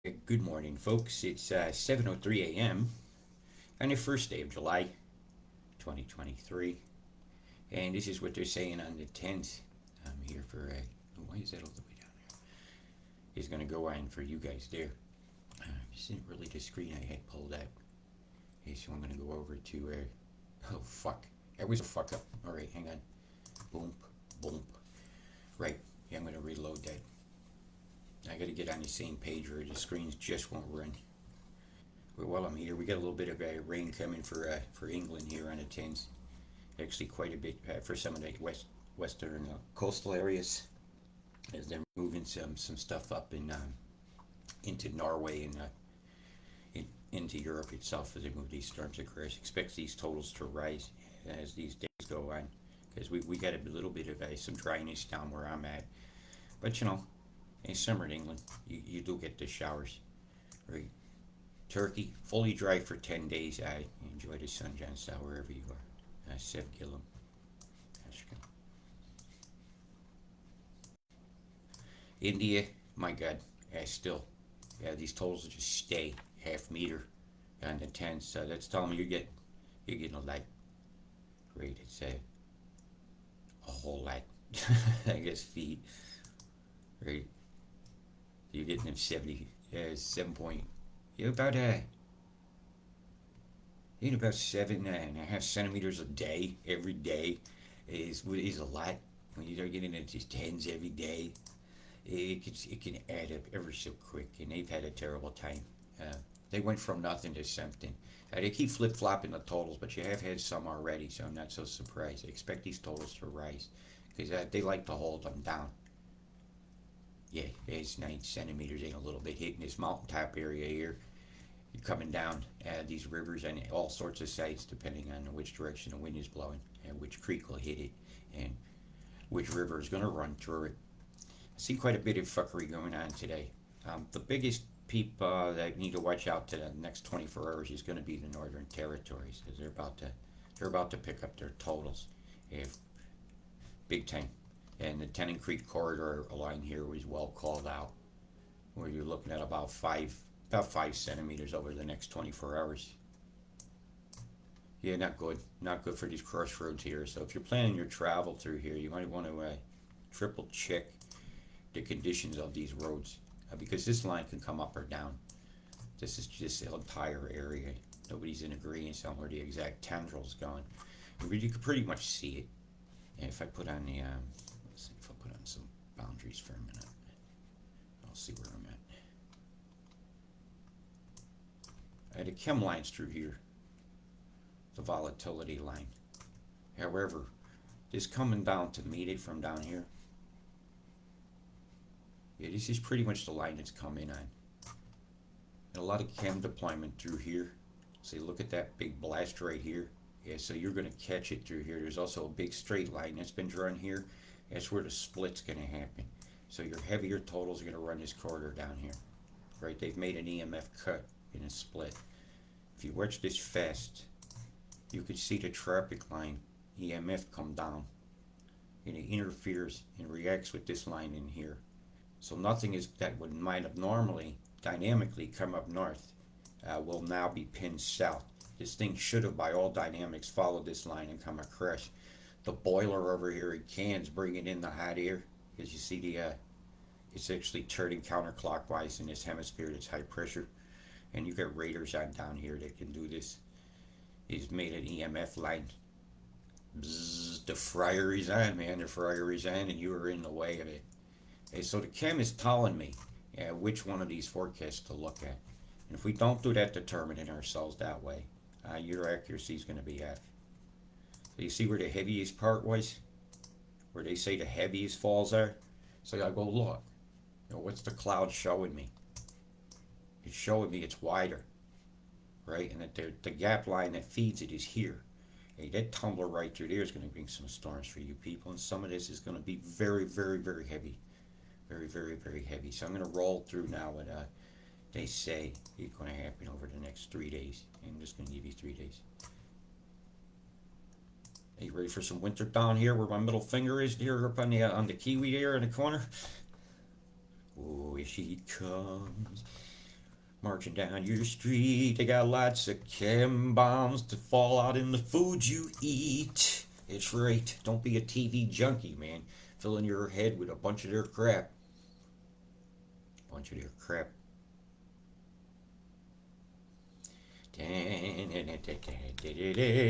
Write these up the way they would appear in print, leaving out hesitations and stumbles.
Good morning, folks. It's 7:03 a.m. on the first day of July, 2023, and this is what they're saying on the 10th. I'm here for. Why is that all the way down there? It's gonna go on for you guys there. This isn't really the screen I had pulled out. Okay, so I'm gonna go over to. Oh fuck! That was a fuck up. All right, hang on. Boom, boom. Right. Yeah, I'm gonna reload that. I gotta get on the same page where the screens just won't run. While I'm here, we got a little bit of rain coming for England here on the 10th. Actually, quite a bit for some of the western coastal areas, as they're moving some stuff up into Norway and into Europe itself as they move these storms across. Expect these totals to rise as these days go on, because we got a little bit of some dryness down where I'm at. But in summer in England, you do get the showers. Right? Turkey, fully dry for 10 days. I enjoy the sunshine style wherever you are. Sev Gillum. India, my God, still, yeah, these totals just stay half meter on the 10. So that's telling me you're getting a lot. Great, it's a whole lot. I guess feet. Right, you're getting them 70, 7 point. You're about in about 7.5 centimeters a day, every day, is a lot. When you start getting into tens every day, it can add up ever so quick, and they've had a terrible time. Uh, they went from nothing to something. They keep flip flopping the totals, but you have had some already, so I'm not so surprised. I expect these totals to rise because they like to hold them down. Yeah, it's 9 centimeters, ain't a little bit hitting this mountaintop area here. You're coming down these rivers and all sorts of sites depending on which direction the wind is blowing and which creek will hit it and which river is going to run through it. I see quite a bit of fuckery going on today. The biggest peep that need to watch out to the next 24 hours is going to be the Northern Territories, because they're about to pick up their totals, if big time. And the Tennant Creek corridor line here was well called out, where you're looking at about 5 centimeters over the next 24 hours. Yeah, not good. Not good for these crossroads here. So if you're planning your travel through here, you might want to triple check the conditions of these roads, because this line can come up or down. This is just the entire area. Nobody's in agreement on where the exact tendril's going. But you can pretty much see it. And if I put on let's see if I put on some boundaries for a minute, I'll see where I'm at. The chem lines through here, the volatility line. However, this coming down to meet it from down here, yeah, this is pretty much the line it's coming on. And a lot of chem deployment through here. So you look at that big blast right here. Yeah, so you're going to catch it through here. There's also a big straight line that's been drawn here. That's where the split's going to happen. So your heavier totals are going to run this corridor down here. Right? They've made an EMF cut in a split. If you watch this fast, you could see the tropic line EMF come down, and it interferes and reacts with this line in here. So nothing is that would might have normally dynamically come up north will now be pinned south. This thing should have, by all dynamics, followed this line and come across. The boiler over here in Cairns bringing in the hot air, as you see it's actually turning counterclockwise in this hemisphere that's high pressure, and you got radars on down here that can do this. It's made an EMF line. Bzzz, the fryer is on, man. The fryer is on, and you are in the way of it. And so the chem is telling me which one of these forecasts to look at. And if we don't do that determining ourselves that way, your accuracy is going to be F. So you see where the heaviest part was? Where they say the heaviest falls are? So I go, look, what's the cloud showing me? It's showing me it's wider, right? And that the gap line that feeds it is here. Hey, that tumbler right through there is going to bring some storms for you people, and some of this is going to be very, very, very heavy. Very, very, very heavy. So I'm going to roll through now what they say is going to happen over the next 3 days. And I'm just going to give you 3 days. Are you ready for some winter down here where my middle finger is here up on the kiwi there in the corner? Oh, here she comes. Marching down your street, they got lots of chem bombs to fall out in the food you eat. It's right. Don't be a TV junkie, man. Filling your head with a bunch of their crap. Bunch of their crap.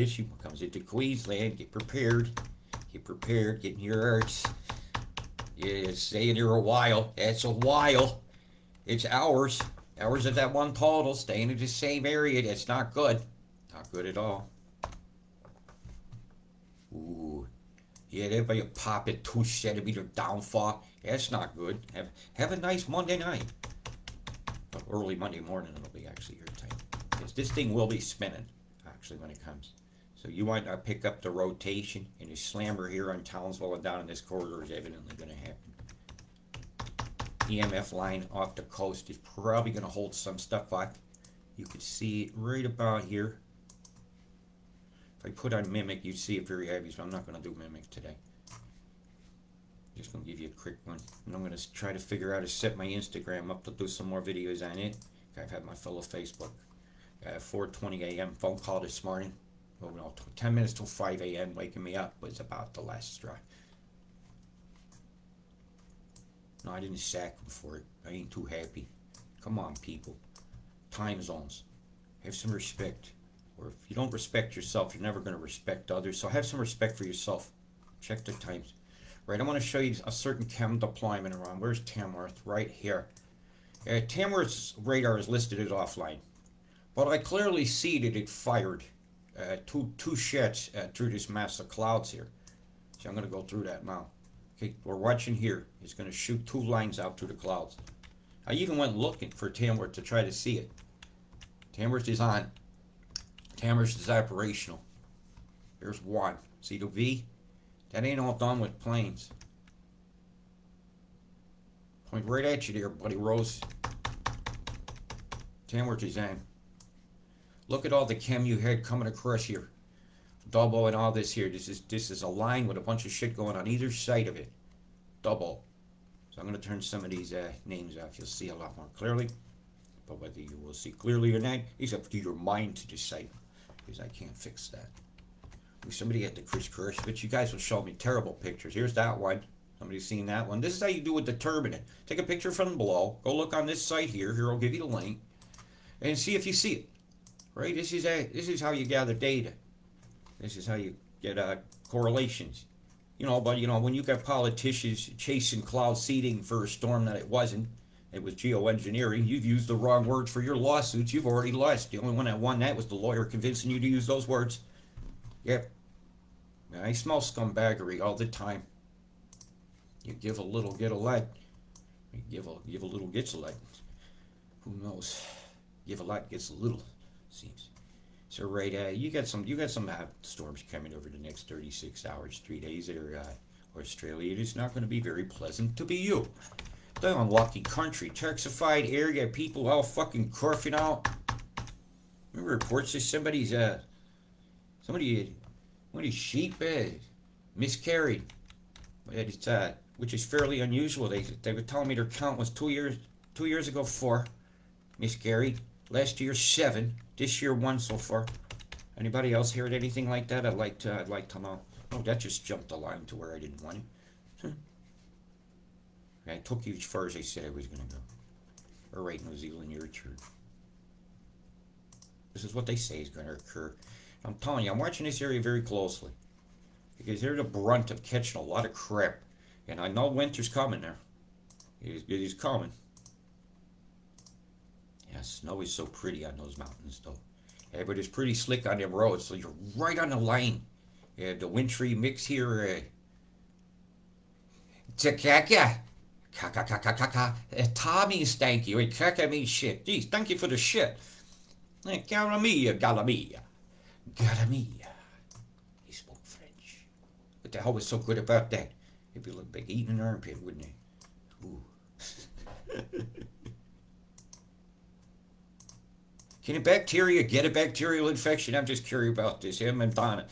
She comes into Queensland. Get prepared. Get prepared. Get in your arts. Yeah, staying here a while. That's a while. It's hours. Hours of that one total. Staying in the same area. That's not good. Not good at all. Ooh. Yeah, everybody pop it 2 centimeter downfall. That's not good. Have a nice Monday night. But early Monday morning it'll be actually your time. Because this thing will be spinning, actually, when it comes. So you might not pick up the rotation, and the slammer here on Townsville and down in this corridor is evidently going to happen. EMF line off the coast is probably going to hold some stuff back. You could see it right about here. If I put on Mimic, you'd see it very heavy, so I'm not going to do Mimic today. Just going to give you a quick one. And I'm going to try to figure out how to set my Instagram up to do some more videos on it. I've had my fellow Facebook. 4:20 a.m. phone call this morning. Oh, no, 10 minutes till 5 a.m. waking me up was about the last straw. No, I didn't sack him for it. I ain't too happy. Come on, people. Time zones. Have some respect. Or if you don't respect yourself, you're never going to respect others. So have some respect for yourself. Check the times. Right, I want to show you a certain chem deployment around. Where's Tamworth? Right here. Tamworth's radar is listed as offline. But I clearly see that it fired two jets through this mass of clouds here. So I'm going to go through that now. Okay, we're watching here. It's going to shoot 2 lines out through the clouds. I even went looking for Tamworth to try to see it. Tamworth is on. Tamworth is operational. There's 1. See the V? That ain't all done with planes. Point right at you there, buddy Rose. Tamworth is on. Look at all the chem you had coming across here. Double and all this here. This is a line with a bunch of shit going on either side of it. Double. So I'm going to turn some of these names off. You'll see a lot more clearly. But whether you will see clearly or not is up to your mind to decide. Because I can't fix that. Somebody had the crisscross, but you guys will show me terrible pictures. Here's that one. Somebody's seen that one. This is how you do with determinant. Take a picture from below. Go look on this site here. Here, I'll give you the link. And see if you see it. Right? This is how you gather data. This is how you get correlations. But when you got politicians chasing cloud seeding for a storm that it wasn't, it was geoengineering. You've used the wrong words for your lawsuits. You've already lost. The only one that won that was the lawyer convincing you to use those words. Yep. I smell scumbaggery all the time. You give a little, get a lot. You give a little, gets a lot. Who knows? Give a lot, gets a little. Seems. So right, you got some storms coming over the next 36 hours, 3 days there, Australia. It is not going to be very pleasant to be you. The unlucky country, Texified area, people all fucking coughing out. Remember reports that one of these sheep miscarried. Which is fairly unusual. They were telling me their count was 2 years ago 4 miscarried. Last year 7. This year 1 so far. Anybody else heard anything like that? I'd like to know. Oh, that just jumped the line to where I didn't want it. I took you as far as I said I was going to go. All right, New Zealand, your turn. This is what they say is going to occur. I'm telling you, I'm watching this area very closely. Because they're the brunt of catching a lot of crap. And I know winter's coming there. It is coming. Yeah, snow is so pretty on those mountains, though. Yeah, but it's pretty slick on them roads, so you're right on the line. Yeah, the wintry mix here. Kaka. Tommy's thank you. Kaka means shit. Geez, thank you for the shit. Garamia. Garamia. He spoke French. What the hell was so good about that? He'd be like eating an armpit, wouldn't he? Ooh. Can a bacteria get a bacterial infection? I'm just curious about this. Him and Donna.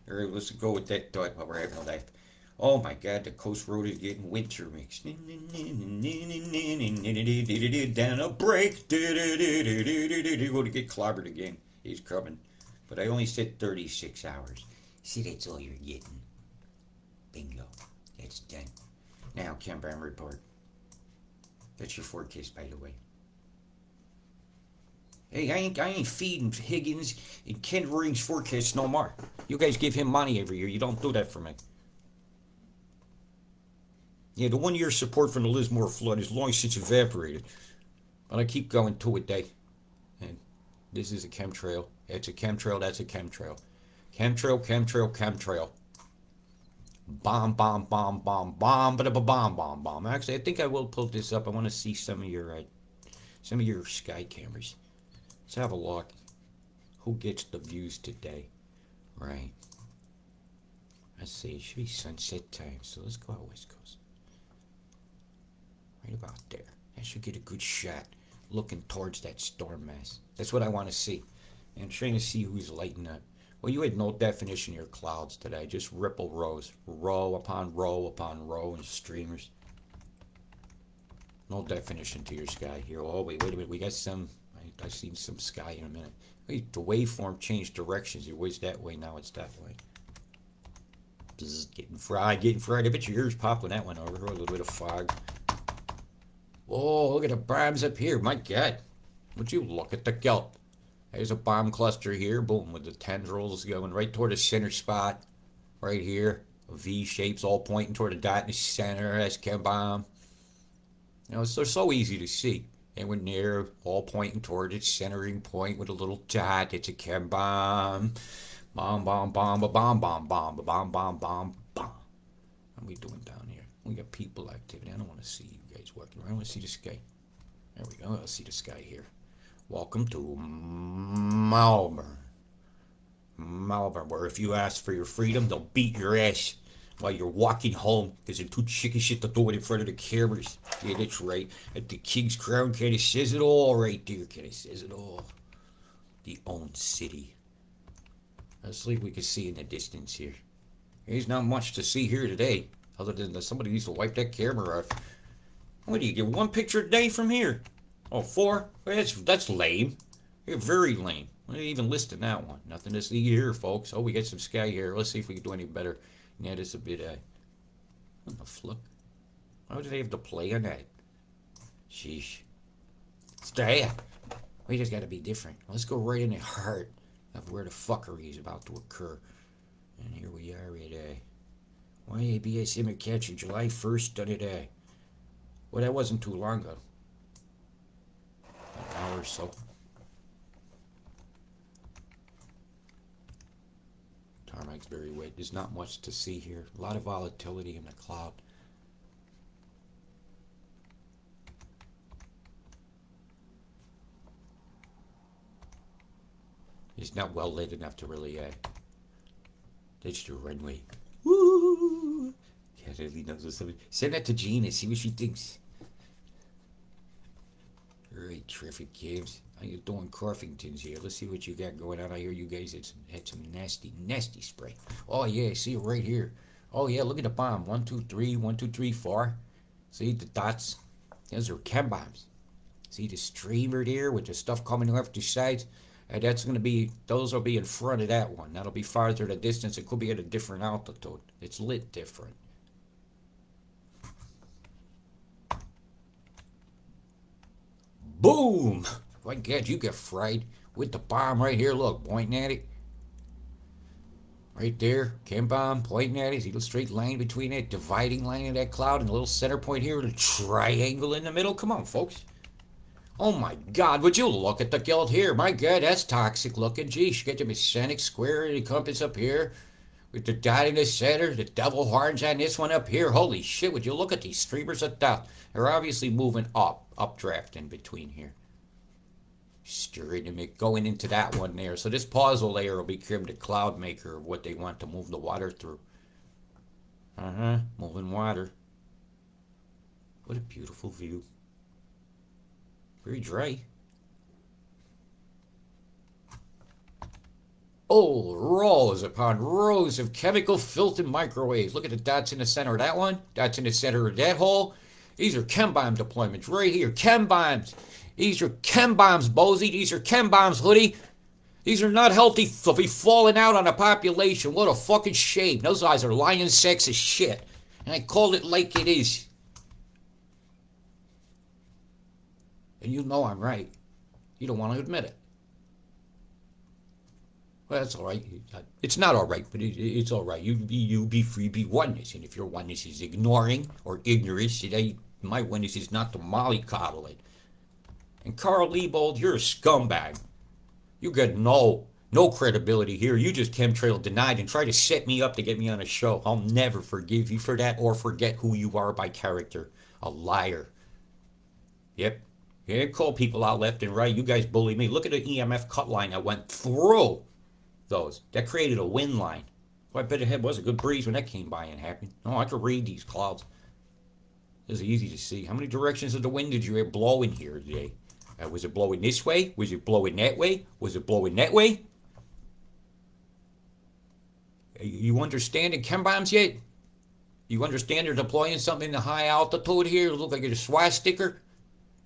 Let's go with that thought while we're having a laugh. Oh my God, the coast road is getting winter mixed. Down a break. Going to get clobbered again. He's coming. But I only said 36 hours. See, that's all you're getting. Bingo. That's done. Now, Chembomb Report. That's your forecast, by the way. Hey, I ain't feeding Higgins and Ken Ring's forecast no more. You guys give him money every year. You don't do that for me. Yeah, the 1 year support from the Lismore flood is long since evaporated. But I keep going to it, day. And this is a chemtrail. It's a chemtrail, that's a chemtrail. Chemtrail, chemtrail, chemtrail. Bomb, bomb, bomb, bomb, bomb, ba bomb, bomb, bomb. Actually, I think I will pull this up. I want to see some of your sky cameras. Let's have a look. Who gets the views today? Right. Let's see. It should be sunset time. So let's go out West Coast. Right about there. I should get a good shot looking towards that storm mass. That's what I want to see. And I'm trying to see who's lighting up. Well, you had no definition in your clouds today. Just ripple rows. Row upon row upon row and streamers. No definition to your sky here. Oh, wait a minute. We got some... I've seen some sky in a minute. Wait, the waveform changed directions. It was that way, now it's that way. Bzz, getting fried, getting fried. I bet your ears popped when that went over. A little bit of fog. Oh, look at the bombs up here. My God. Would you look at the gulp? There's a bomb cluster here. Boom, with the tendrils going right toward the center spot. Right here. V shapes all pointing toward the dot in the center. That's Chembomb. You know, they're so easy to see. And when they're all pointing toward its centering point with a little dot, it's a Chembomb. Bomb, bomb, bomb, bomb, bomb, bomb, bomb, bomb, bomb, bomb. What are we doing down here? We got people activity. I don't want to see you guys walking around. I want to see the sky. There we go. I'll see the sky here. Welcome to Melbourne. Melbourne, where if you ask for your freedom, they'll beat your ass while you're walking home because they're too chicken shit to do it in front of the cameras. Yeah, that's right. At the King's Crown, kind of says it all right there. Kind of says it all. The own city. Let's see what we can see in the distance here. There's not much to see here today, other than that somebody needs to wipe that camera off. What do you get? One picture a day from here? Oh, 4? That's lame. You're very lame. What are you even listing that one? Nothing to see here, folks. Oh, we got some sky here. Let's see if we can do any better. Yeah, this is a bit, what the fuck? Why do they have to play on that? Sheesh. Stay. We just gotta be different. Let's go right in the heart of where the fuckery is about to occur. And here we are at, YABS image catching July 1st, done it, well, that wasn't too long ago. An hour or so. Tarmac's very wet. There's not much to see here. A lot of volatility in the cloud. It's not well lit enough to really, ditch the runway. Woo! Kathleen knows what's up. Send that to Jean and see what she thinks. Very terrific games. How you doing, Corfingtons here? Let's see what you got going on. I hear you guys had some nasty, nasty spray. Oh yeah, I see it right here. Oh yeah, look at the bomb. 1, 2, 3, 1, 2, 3, 4. See the dots? Those are Chembombs. See the streamer there with the stuff coming off the sides? And that's going to be, those will be in front of that one. That'll be farther the distance. It could be at a different altitude. It's lit different. Boom! My God, you got fried with the bomb right here. Look, pointing at it. Right there, Chembomb pointing at it. See the straight line between that dividing line of that cloud and a little center point here with a triangle in the middle. Come on, folks. Oh my God, would you look at the guild here? My God, that's toxic looking. Geez, you get the messianic square and the compass up here with the dot in the center, the devil horns on this one up here. Holy shit, would you look at these streamers of dot? They're obviously moving updraft in between here. Stirring them, going into that one there. So this pause layer will become the cloud maker of what they want to move the water through. Moving water. What a beautiful view. Very dry. Oh, rows upon rows of chemical filtered microwaves. Look at the dots in the center of that one. Dots in the center of that hole. These are chem bomb deployments right here. Chem bombs. These are chem bombs, Bozy. These are chem bombs, Hoodie. These are not healthy to be falling out on the population. What a fucking shame. Those guys are lying sacks of shit. And I call it like it is. And you know I'm right. You don't want to admit it. Well, that's all right. It's not all right, but it's all right. You be free, be oneness. And if your oneness is ignoring or ignorance, my oneness is not to mollycoddle it. And Carl Liebold, you're a scumbag. You got no credibility here. You just chemtrail denied and try to set me up to get me on a show. I'll never forgive you for that or forget who you are by character. A liar. Yep. Yeah, call people out left and right. You guys bully me. Look at the EMF cut line that went through those. That created a wind line. Well, I bet it was a good breeze when that came by and happened. Oh, I could read these clouds. It's easy to see. How many directions of the wind did you hear blowing here today? Was it blowing this way? Was it blowing that way? Was it blowing that way? You understand the chem bombs yet? You understand they're deploying something in the high altitude here? It looks like a swastika?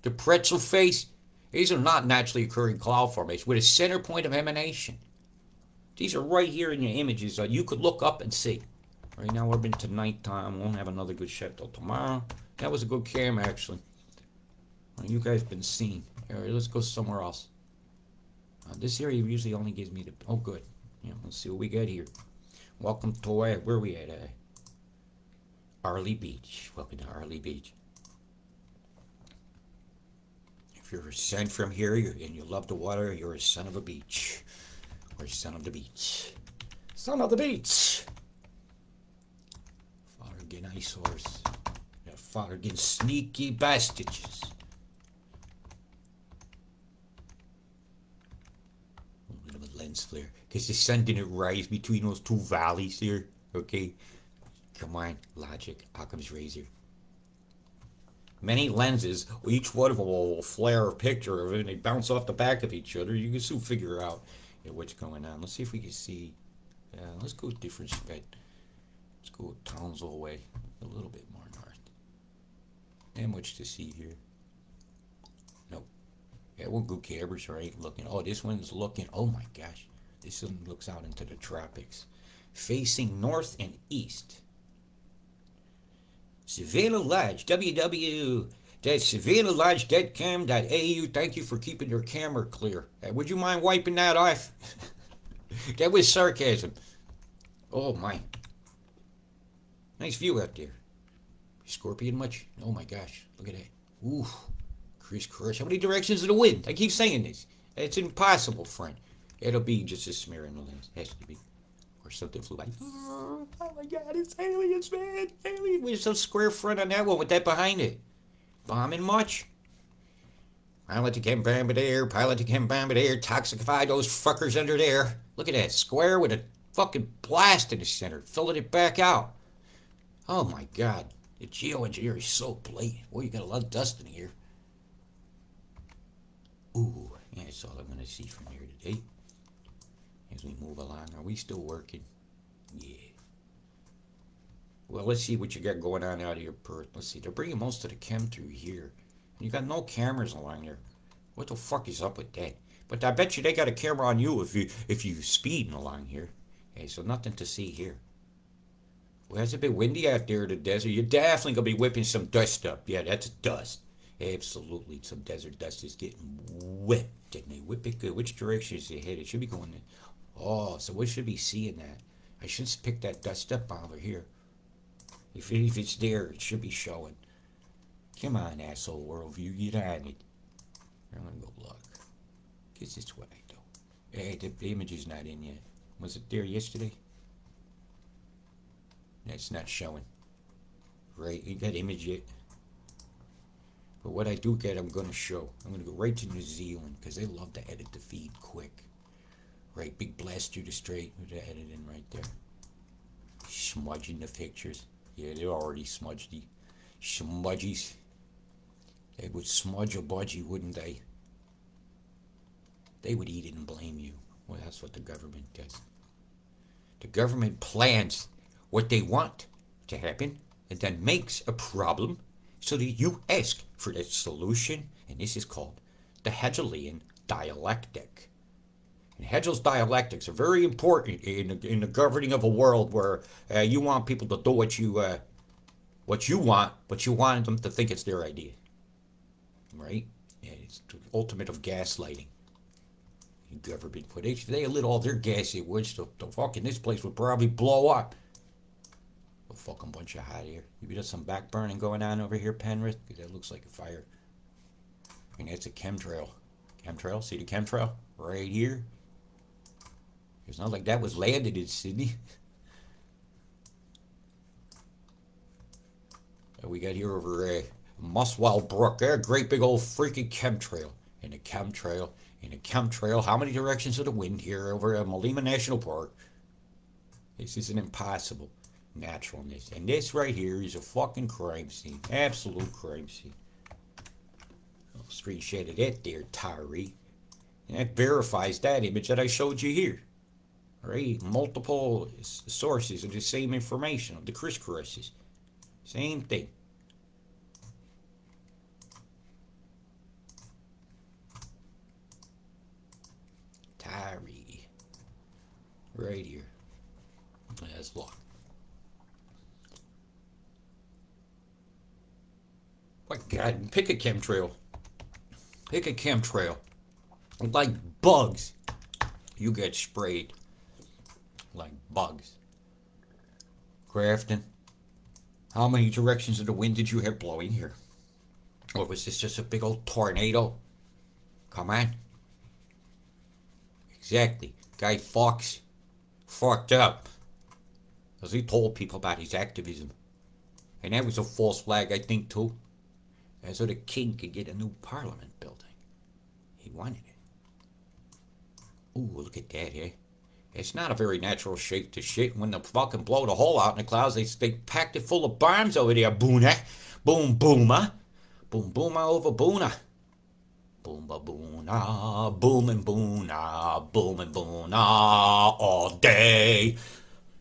The pretzel face? These are not naturally occurring cloud formations with a center point of emanation. These are right here in your images that you could look up and see. Right now we're into nighttime. Won't have another good shot till tomorrow. That was a good cam, actually. You guys been seen. All right, let's go somewhere else. This area usually only gives me the... Oh, good. Yeah, let's see what we got here. Welcome to... where are we at? Arley Beach. Welcome to Arley Beach. If you're a son from here and you love the water, you're a son of a beach. Or son of the beach. Son of the beach! Father getting eyesores. That father getting sneaky bastards. A little bit of lens flare. Because the sun didn't rise between those two valleys here. Okay? Come on, logic. Occam's razor. Many lenses, each one of them will flare a picture of it, and they bounce off the back of each other. You can soon figure out what's going on. Let's see if we can see. Let's go a different spot. Let's go Townsville way, a little bit more north. Not much to see here. Nope. Yeah, we'll go cameras, right? Looking. Oh, this one's looking. Oh my gosh, this one looks out into the tropics, facing north and east. Savannah Lodge, www.savannalodge.com.au. Thank you for keeping your camera clear. Would you mind wiping that off? That was sarcasm. Oh my. Nice view out there. Scorpion much? Oh my gosh. Look at that. Ooh. Criss-cross. How many directions of the wind? I keep saying this. It's impossible, friend. It'll be just a smear in the lens. Has to be. Or something flew by. Oh my god, it's aliens, man. Aliens. With some square front on that one with that behind it. Bombing much? Pilot to Chembomb, pilot to Chembomb, toxify those fuckers under there. Look at that square with a fucking blast in the center, filling it back out. Oh my god, the geoengineering is so blatant. Boy, you got a lot of dust in here. Ooh, yeah, that's all I'm gonna see from here today. As we move along, are we still working? Yeah. Well, let's see what you got going on out here, Perth. Let's see. They're bringing most of the chem through here. You got no cameras along there. What the fuck is up with that? But I bet you they got a camera on you if you speeding along here. Hey, so nothing to see here. Well, it's a bit windy out there in the desert. You're definitely gonna be whipping some dust up. Yeah, that's dust. Absolutely, some desert dust is getting whipped, and they whip it good. Which direction is it headed? It should be going in. Oh, so we should be seeing that. I should pick that dust up over here. If it's there, it should be showing. Come on, asshole worldview, get on it. I'm gonna go look. Guess it's what I do. Hey, the image is not in yet. Was it there yesterday? That's not showing. Right, you got image yet? But what I do get, I'm gonna show. I'm gonna go right to New Zealand, because they love to edit the feed quick. Right, big blast through the strait with the editing right there. Smudging the pictures. Yeah, they're already smudgy. Smudgies. They would smudge a budgie, wouldn't they? They would eat it and blame you. Well, that's what the government does. The government plans what they want to happen and then makes a problem so that you ask for that solution. And this is called the Hegelian dialectic. And Hegel's dialectics are very important in the governing of a world where you want people to do what you want, but you want them to think it's their idea. Right? Yeah, it's the ultimate of gaslighting. Government footage. If they lit all their gas it would, the fucking this place would probably blow up. A fucking bunch of hot air. Maybe there's some back burning going on over here, Penrith. That looks like a fire. And that's a chemtrail. Chemtrail? See the chemtrail? Right here. It's not like that was landed in Sydney. We got here over Muswell Brook. There, great big old freaking chemtrail. And a chemtrail. In a chemtrail, how many directions of the wind here over Malima National Park? This is an impossible naturalness. And this right here is a fucking crime scene. Absolute crime scene. I'll screenshot of that there, Tyree. And that verifies that image that I showed you here. Right? Multiple sources of the same information, of the crisscrosses. Same thing. Tyree. Right here. Let's look. My God, pick a chemtrail. Pick a chemtrail. Like bugs. You get sprayed. Like bugs. Grafton. How many directions of the wind did you have blowing here? Or was this just a big old tornado? Come on. Exactly. Guy Fawkes fucked up. Because he told people about his activism. And that was a false flag, I think, too. And so the king could get a new parliament building. He wanted it. Ooh, look at that, eh? It's not a very natural shape to shit. When they fucking blow the hole out in the clouds, they packed it full of bombs over there. Boona. Boom, booma. Boom, booma over boona. Boomba boona, boom and boona, boom and boona all day.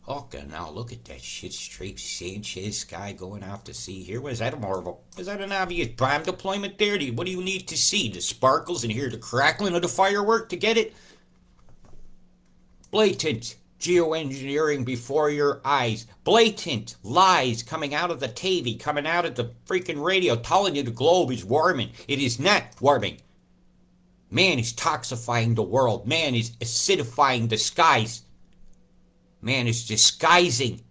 Okay, now look at that shit. Straight Sanchez sky going out to sea here. Was that was that an obvious bomb deployment there? What do you need to see? The sparkles and hear the crackling of the firework to get it? Blatant geoengineering before your eyes. Blatant lies coming out of the TV, coming out of the freaking radio, telling you the globe is warming. It is not warming. Man is toxifying the world. Man is acidifying the skies. Man is disguising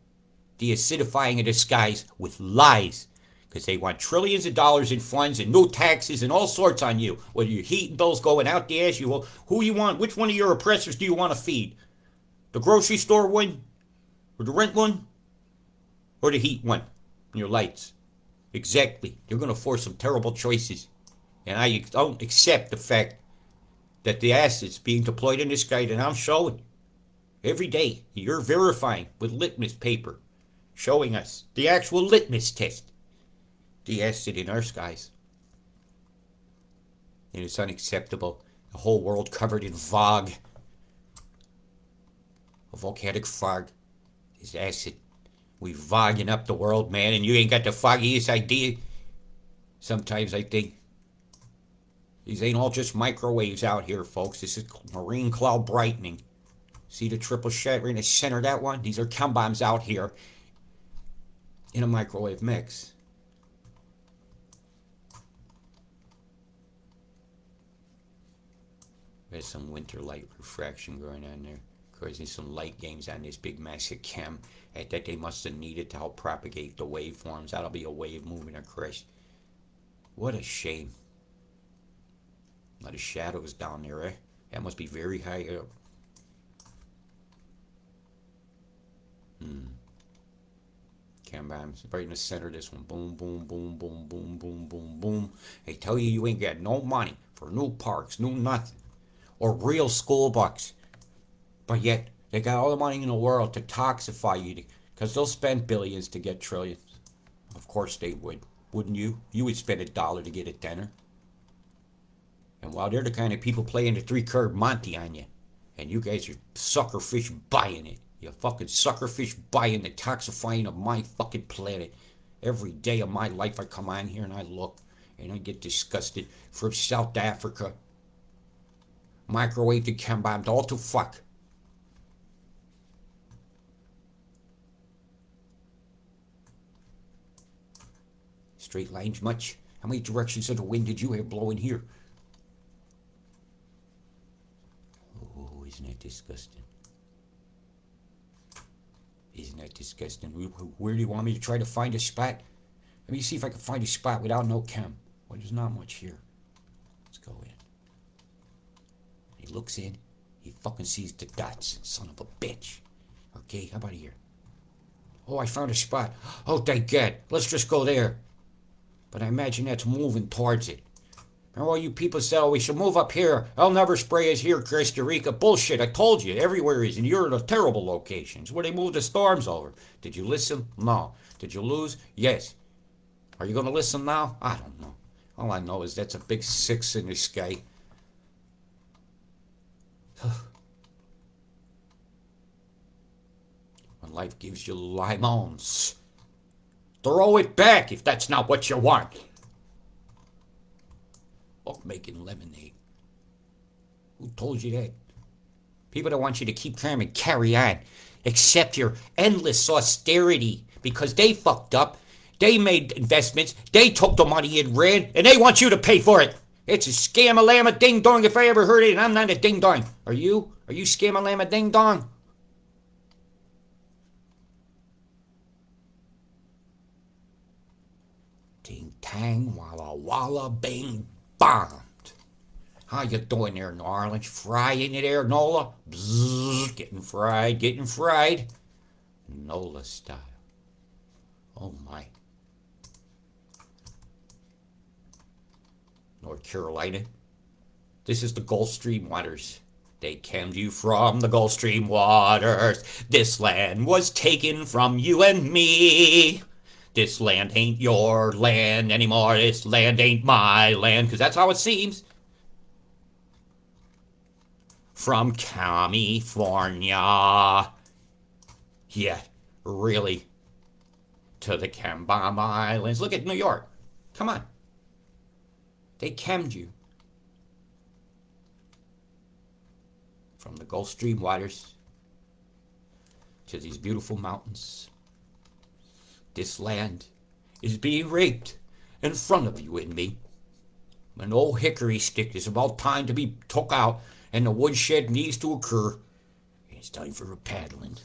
the acidifying of the skies with lies. Because they want trillions of dollars in funds and new taxes and all sorts on you. Whether your heat bills going out the ass, who you want, which one of your oppressors do you want to feed? The grocery store one? Or the rent one? Or the heat one? And your lights? Exactly. You're going to force some terrible choices. And I don't accept the fact that the acids being deployed in the sky that I'm showing every day, you're verifying with litmus paper, showing us the actual litmus test, the acid in our skies. And it's unacceptable. The whole world covered in fog. A volcanic fog is acid. We fogging up the world, man, and you ain't got the foggiest idea. Sometimes I think these ain't all just microwaves out here, folks. This is marine cloud brightening. See the triple shot right in the center of that one? These are chem bombs out here in a microwave mix. There's some winter light refraction going on there. Causing some light gains on this big massive chem that they must have needed to help propagate the waveforms. That'll be a wave moving across. What a shame. A lot of shadows down there, eh? That must be very high up. Chem bombs right in the center of this one. Boom, boom, boom, boom, boom, boom, boom, boom. They tell you ain't got no money for new parks, new nothing, or real school bucks. But yet, they got all the money in the world to toxify you, because they'll spend billions to get trillions. Of course they would. Wouldn't you? You would spend $1 to get a tenner. And while they're the kind of people playing the 3-card Monte on you, And you guys are suckerfish buying it. You fucking suckerfish buying the toxifying of my fucking planet. Every day of my life I come on here and I look and I get disgusted. From South Africa, microwave to Chembomb, all to fuck. Straight lines much? How many directions of the wind did you have blowing here? Oh, isn't that disgusting? Isn't that disgusting? Where do you want me to try to find a spot? Let me see if I can find a spot without no chem. Well, there's not much here. Let's go in. He looks in. He fucking sees the dots. Son of a bitch. Okay, how about here? Oh, I found a spot. Oh, thank God. Let's just go there. But I imagine that's moving towards it. And all you people say, oh, we should move up here. I'll never spray us here, Costa Rica. Bullshit, I told you. Everywhere is. And you're in a terrible locations where they move the storms over. Did you listen? No. Did you lose? Yes. Are you going to listen now? I don't know. All I know is that's a big 6 in the sky. When life gives you lemons, throw it back if that's not what you want. Fuck making lemonade. Who told you that? People that want you to keep calm and carry on. Accept your endless austerity because they fucked up. They made investments. They took the money and ran, and they want you to pay for it. It's a scam-a-llama ding-dong if I ever heard it, and I'm not a ding-dong. Are you? Are you scam-a-llama ding-dong? Ting-tang, walla-walla, bing-bombed. How you doing there, New Orleans? Frying it there, Nola? Bzzz, getting fried. Nola style. Oh, my. North Carolina. This is the Gulf Stream waters. They came to you from the Gulf Stream waters. This land was taken from you and me. This land ain't your land anymore. This land ain't my land. Because that's how it seems. From California. Yeah, really. To the Chembomb Islands. Look at New York. Come on. They chemmed you. From the Gulf Stream waters to these beautiful mountains. This land is being raped in front of you and me. An old hickory stick is about time to be took out and the woodshed needs to occur. It's time for a paddling.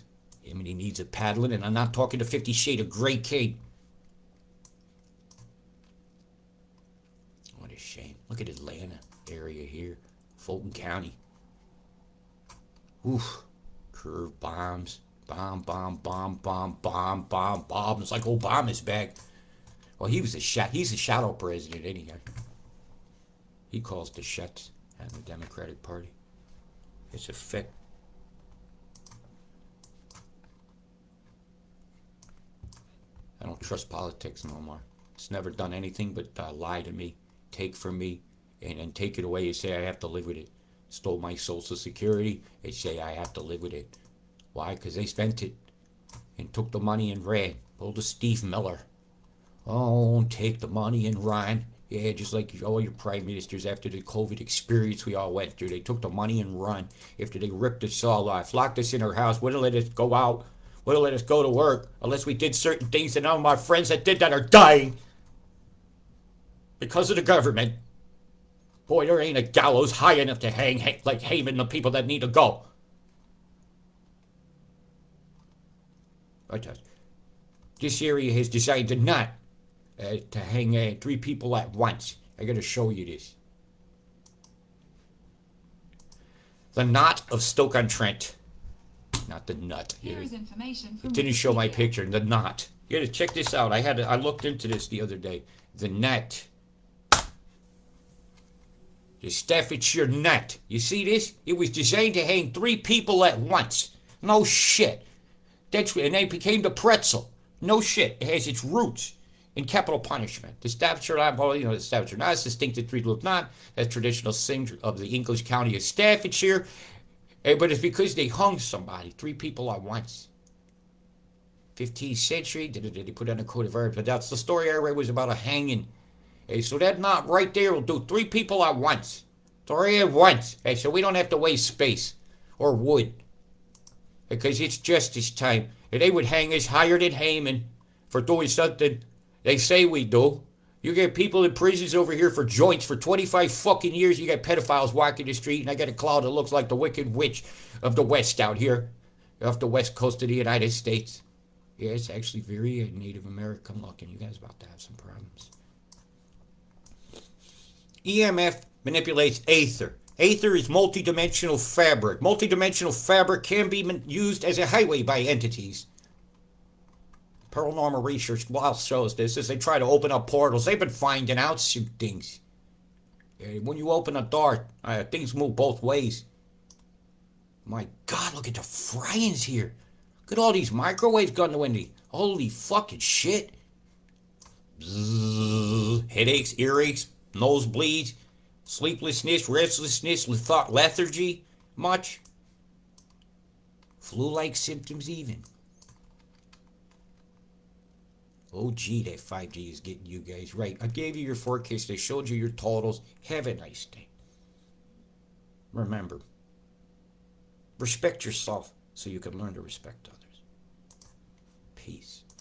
Emily needs a paddling, and I'm not talking to 50 Shades of Grey Kate. What a shame. Look at Atlanta area here. Fulton County. Oof. Curve bombs. Bomb. It's like Obama's back. Well, he's a shadow president anyhow. He calls the shots at the Democratic Party. It's a fact. I don't trust politics no more. It's never done anything but lie to me, take from me, and then take it away and say I have to live with it. Stole my Social Security and say I have to live with it. Why? Because they spent it and took the money and ran. Pulled a Steve Miller. Oh, take the money and run. Yeah, just like all your prime ministers after the COVID experience we all went through. They took the money and run after they ripped us all off, locked us in our house, wouldn't let us go out, wouldn't let us go to work unless we did certain things, and all my friends that did that are dying because of the government. Boy, there ain't a gallows high enough to hang like Haman the people that need to go. But this area has decided not to hang 3 people at once. I gotta show you this. The knot of Stoke-on-Trent. Not the nut. Here is information from it didn't show my picture. The knot. You gotta check this out. I looked into this the other day. The net. The Staffordshire net. You see this? It was designed to hang 3 people at once. No shit. And they became the pretzel. No shit. It has its roots in capital punishment. The Staffordshire, the Staffordshire knot is distinctive 3-loop knot. That's traditional thing of the English county of Staffordshire. Hey, but it's because they hung somebody, 3 people at once. 15th century, they put on a coat of arms. But that's the story I read was about a hanging. Hey, so that knot right there will do 3 people at once. 3 at once. Hey, so we don't have to waste space or wood. Because it's justice time. And they would hang us higher than Haman for doing something they say we do. You get people in prisons over here for joints for 25 fucking years. You got pedophiles walking the street, and I got a cloud that looks like the Wicked Witch of the West out here, off the west coast of the United States. Yeah, it's actually very Native American looking. You guys about to have some problems. EMF manipulates aether. Aether is multidimensional fabric. Multidimensional fabric can be used as a highway by entities. Paranormal research shows this as they try to open up portals. They've been finding out some things. When you open a door, things move both ways. My God, look at the fryings here. Look at all these microwaves going to windy. Holy fucking shit. Bzzz. Headaches, earaches, nosebleeds, sleeplessness, restlessness, lethargy. Much. Flu-like symptoms even. Oh, gee, that 5G is getting you guys right. I gave you your forecast. I showed you your totals. Have a nice day. Remember, respect yourself so you can learn to respect others. Peace.